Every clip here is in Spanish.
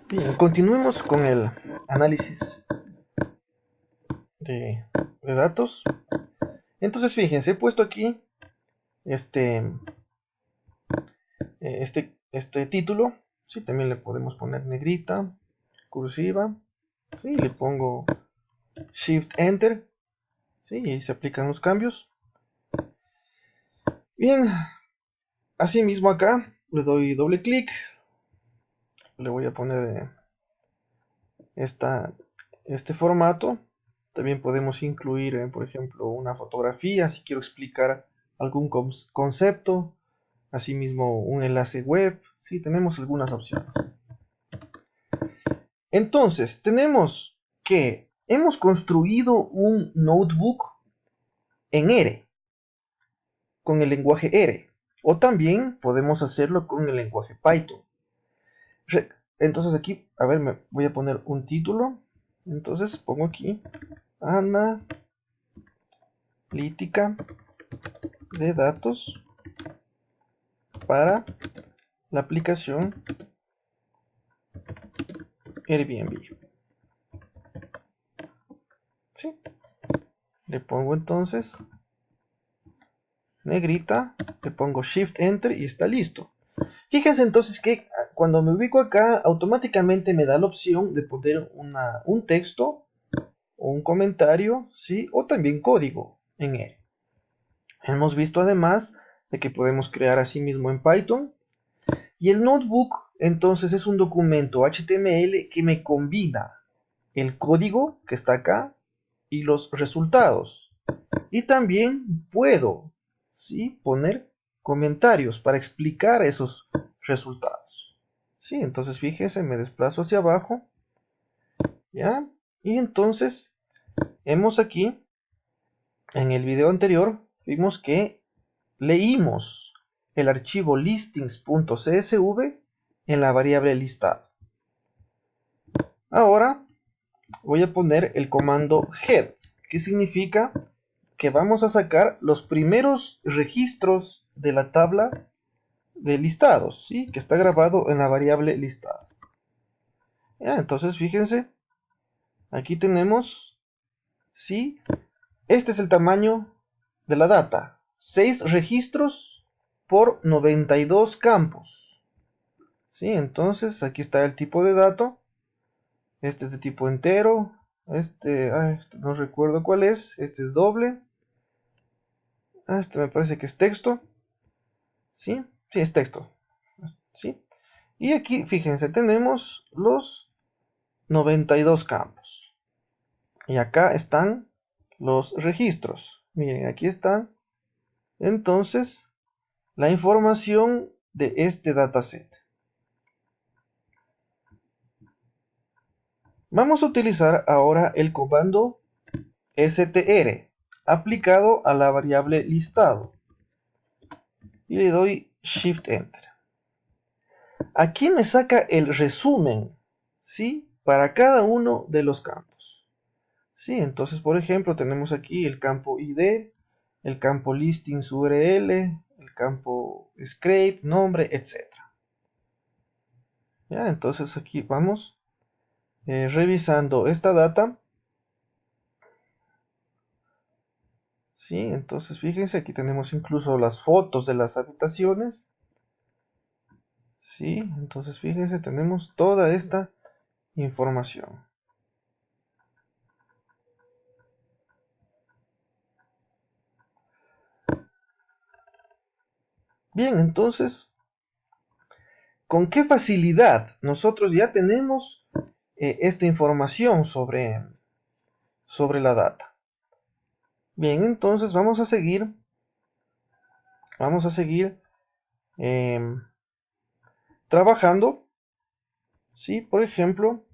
Bien, continuemos con el análisis de, de datos. Entonces, fíjense, he puesto aquí este, este título. Sí, también le podemos poner negrita, cursiva. Sí, le pongo Shift Enter. Sí, y se aplican los cambios. Bien, asimismo acá le doy doble clic. Le voy a poner este formato. También podemos incluir, por ejemplo, una fotografía si quiero explicar algún concepto. Asimismo, un enlace web. Sí, tenemos algunas opciones. Entonces, tenemos que hemos construido un notebook en R, con el lenguaje R. O también podemos hacerlo con el lenguaje Python. Entonces aquí, a ver, me voy a poner un título. Entonces pongo aquí analítica de datos para la aplicación Airbnb. ¿Sí? Le pongo entonces negrita, le pongo Shift Enter y está listo. Fíjense entonces que cuando me ubico acá, automáticamente me da la opción de poner un texto o un comentario, ¿sí? O también código en él. Hemos visto además de que podemos crear así mismo en Python. Y el notebook entonces es un documento HTML que me combina el código que está acá y los resultados. Y también puedo, ¿sí?, poner comentarios para explicar esos resultados. Sí, entonces fíjese, me desplazo hacia abajo, ¿ya? Y entonces hemos aquí, en el video anterior, vimos que leímos el archivo listings.csv en la variable listado. Ahora voy a poner el comando head, que significa que vamos a sacar los primeros registros de la tabla de listados, ¿sí?, que está grabado en la variable listado. Ya, entonces fíjense, aquí tenemos, ¿sí?, este es el tamaño de la data, 6 registros por 92 campos. ¿Sí? Entonces aquí está el tipo de dato, este es de tipo entero, este no recuerdo cuál es, este es doble, este me parece que es texto, ¿sí? Sí, es texto, ¿sí? Y aquí, fíjense, tenemos los 92 campos. Y acá están los registros. Miren, aquí están, entonces, la información de este dataset. Vamos a utilizar ahora el comando str aplicado a la variable listado. Y le doy Shift Enter. Aquí me saca el resumen, ¿sí?, para cada uno de los campos. ¿Sí? Entonces, por ejemplo, tenemos aquí el campo ID, el campo listings URL, el campo scrape, nombre, etc. ¿Ya? Entonces aquí vamos revisando esta data. ¿Sí? Entonces fíjense, aquí tenemos incluso las fotos de las habitaciones. ¿Sí? Entonces fíjense, tenemos toda esta información. Bien, entonces, ¿con qué facilidad nosotros ya tenemos esta información sobre la data? Bien, entonces vamos a seguir trabajando. ¿Sí? Por ejemplo,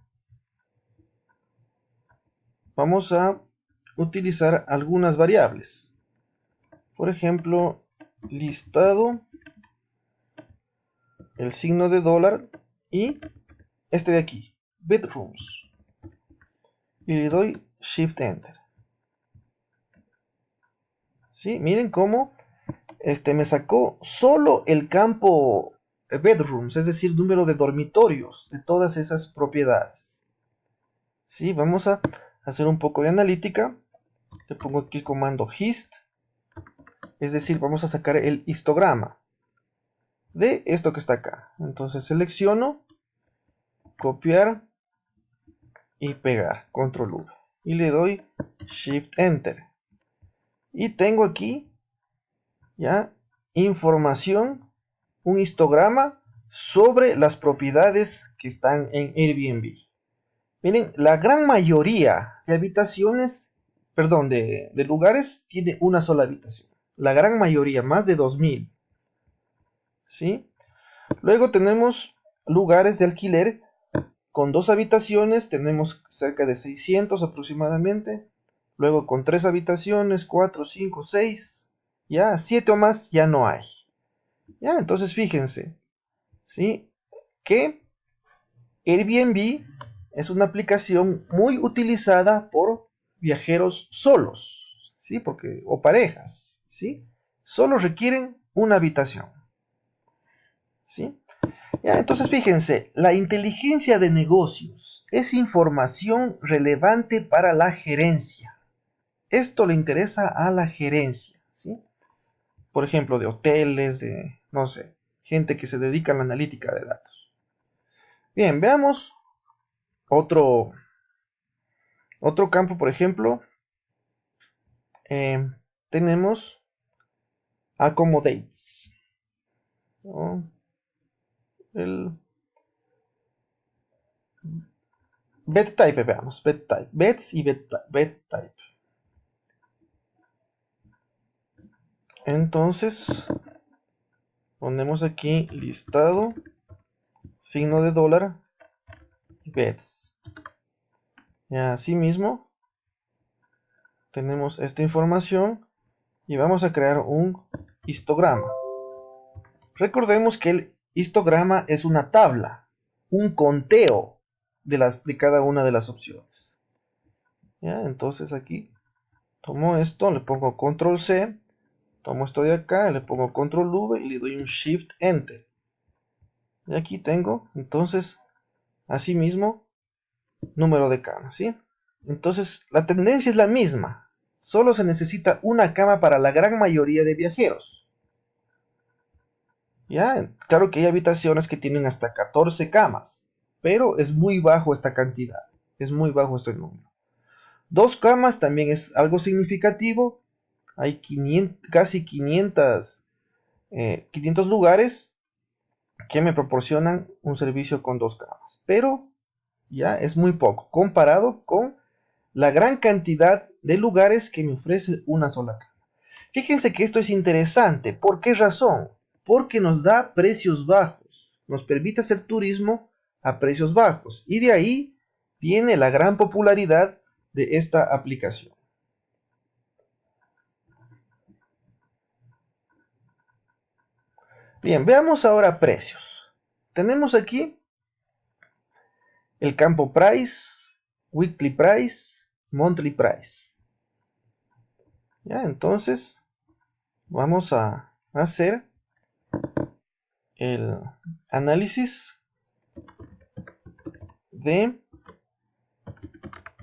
vamos a utilizar algunas variables. Por ejemplo, listado, el signo de dólar y este de aquí, bedrooms. Y le doy Shift Enter. ¿Sí? Miren cómo me sacó solo el campo bedrooms, es decir, número de dormitorios de todas esas propiedades. ¿Sí? Vamos a hacer un poco de analítica. Le pongo aquí el comando hist, es decir, vamos a sacar el histograma de esto que está acá. Entonces selecciono, copiar y pegar, control V, y le doy shift enter, y tengo aquí ya información, un histograma sobre las propiedades que están en Airbnb. Miren, la gran mayoría de habitaciones, perdón, de lugares tiene una sola habitación. La gran mayoría, más de 2000. ¿Sí? Luego tenemos lugares de alquiler con 2 habitaciones, tenemos cerca de 600 aproximadamente. Luego con 3 habitaciones, 4, 5, 6, ya 7 o más ya no hay. Ya, entonces fíjense, ¿sí? Que Airbnb es una aplicación muy utilizada por viajeros solos, ¿sí? O parejas, ¿sí? Solo requieren una habitación, ¿sí? Ya, entonces fíjense, la inteligencia de negocios es información relevante para la gerencia. Esto le interesa a la gerencia, ¿sí? Por ejemplo, de hoteles, de, no sé, gente que se dedica a la analítica de datos. Bien, veamos otro campo, por ejemplo, tenemos accommodates, ¿no? El bed type, veamos, bed type, beds y bed type. Entonces, ponemos aquí listado, signo de dólar, beds. Y así mismo, tenemos esta información y vamos a crear un histograma. Recordemos que el histograma es una tabla, un conteo de cada una de las opciones. ¿Ya? Entonces aquí tomo esto, le pongo control C, tomo esto de acá, le pongo control V y le doy un shift enter. Y aquí tengo, entonces, asimismo, número de camas, ¿sí? Entonces, la tendencia es la misma. Solo se necesita una cama para la gran mayoría de viajeros. ¿Ya? Claro que hay habitaciones que tienen hasta 14 camas, pero es muy bajo esta cantidad. Es muy bajo este número. 2 camas también es algo significativo. Hay casi 500 lugares que me proporcionan un servicio con 2 camas. Pero ya es muy poco comparado con la gran cantidad de lugares que me ofrece una sola cama. Fíjense que esto es interesante. ¿Por qué razón? Porque nos da precios bajos. Nos permite hacer turismo a precios bajos. Y de ahí viene la gran popularidad de esta aplicación. Bien, veamos ahora precios. Tenemos aquí el campo price, weekly price, monthly price. Ya, entonces vamos a hacer el análisis de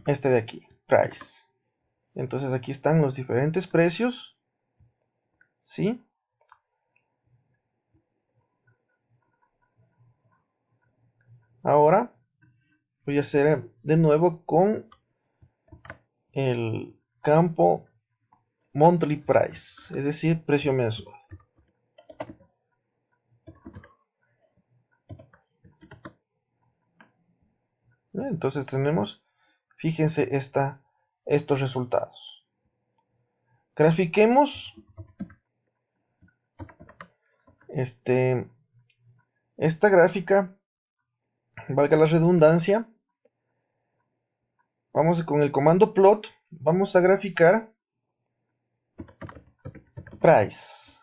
este de aquí, price. Entonces aquí están los diferentes precios, ¿sí? Ahora voy a hacer de nuevo con el campo monthly price, es decir, precio mensual. Entonces tenemos, fíjense estos resultados. Grafiquemos esta gráfica, valga la redundancia. Vamos con el comando plot, vamos a graficar price.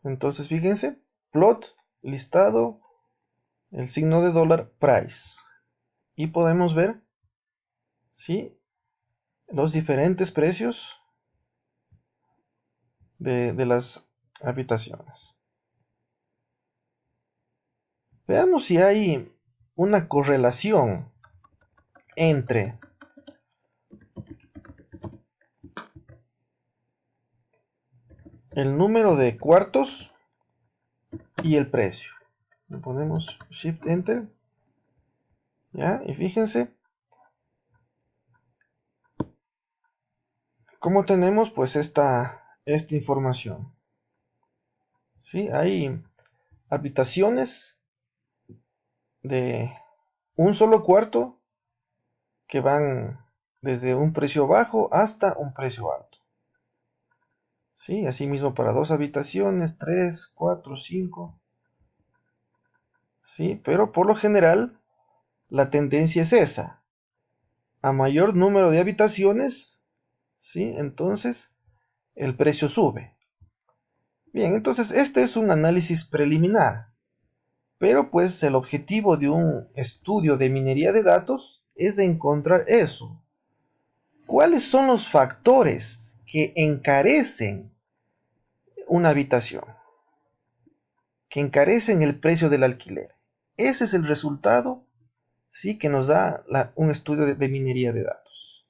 Entonces fíjense, plot, listado, el signo de dólar, price. Y podemos ver, ¿sí?, los diferentes precios de las habitaciones. Veamos si hay una correlación entre el número de cuartos y el precio. Le ponemos Shift Enter. ¿Ya? Y fíjense cómo tenemos pues esta información. ¿Sí? Hay habitaciones de un solo cuarto que van desde un precio bajo hasta un precio alto. ¿Sí? Asimismo para 2 habitaciones, 3, 4, 5. ¿Sí? Pero por lo general la tendencia es esa. A mayor número de habitaciones, ¿sí? Entonces el precio sube. Bien, entonces este es un análisis preliminar. Pero pues el objetivo de un estudio de minería de datos es de encontrar eso. ¿Cuáles son los factores que encarecen una habitación? Que encarecen el precio del alquiler. Ese es el resultado, ¿sí?, que nos da un estudio de minería de datos.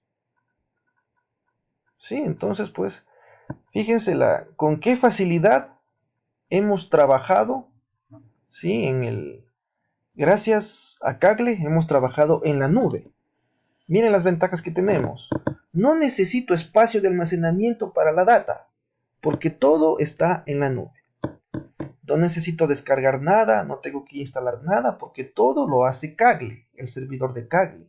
¿Sí? Entonces, pues, fíjense con qué facilidad hemos trabajado, ¿sí? Gracias a Kaggle hemos trabajado en la nube. Miren las ventajas que tenemos. No necesito espacio de almacenamiento para la data, porque todo está en la nube. No necesito descargar nada, no tengo que instalar nada, porque todo lo hace Kaggle, el servidor de Kaggle.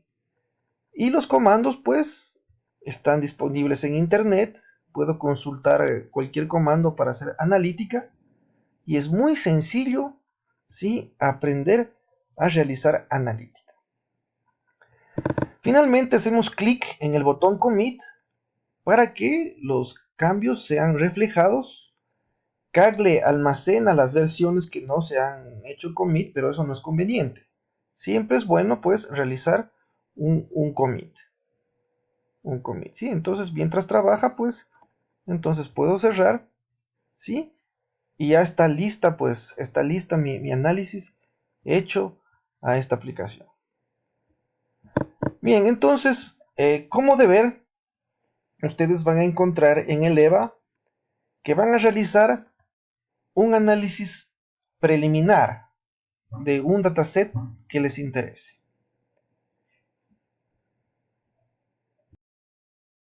Y los comandos, pues, están disponibles en internet. Puedo consultar cualquier comando para hacer analítica. Y es muy sencillo, ¿sí?, aprender a realizar analítica. Finalmente hacemos clic en el botón Commit para que los cambios sean reflejados. Kaggle almacena las versiones que no se han hecho commit, pero eso no es conveniente. Siempre es bueno pues realizar un commit. Un commit, ¿sí? Entonces mientras trabaja, pues, entonces puedo cerrar, ¿sí? Y ya está lista, pues, está lista mi análisis hecho a esta aplicación. Bien, entonces, como de ver, ustedes van a encontrar en el EVA que van a realizar un análisis preliminar de un dataset que les interese.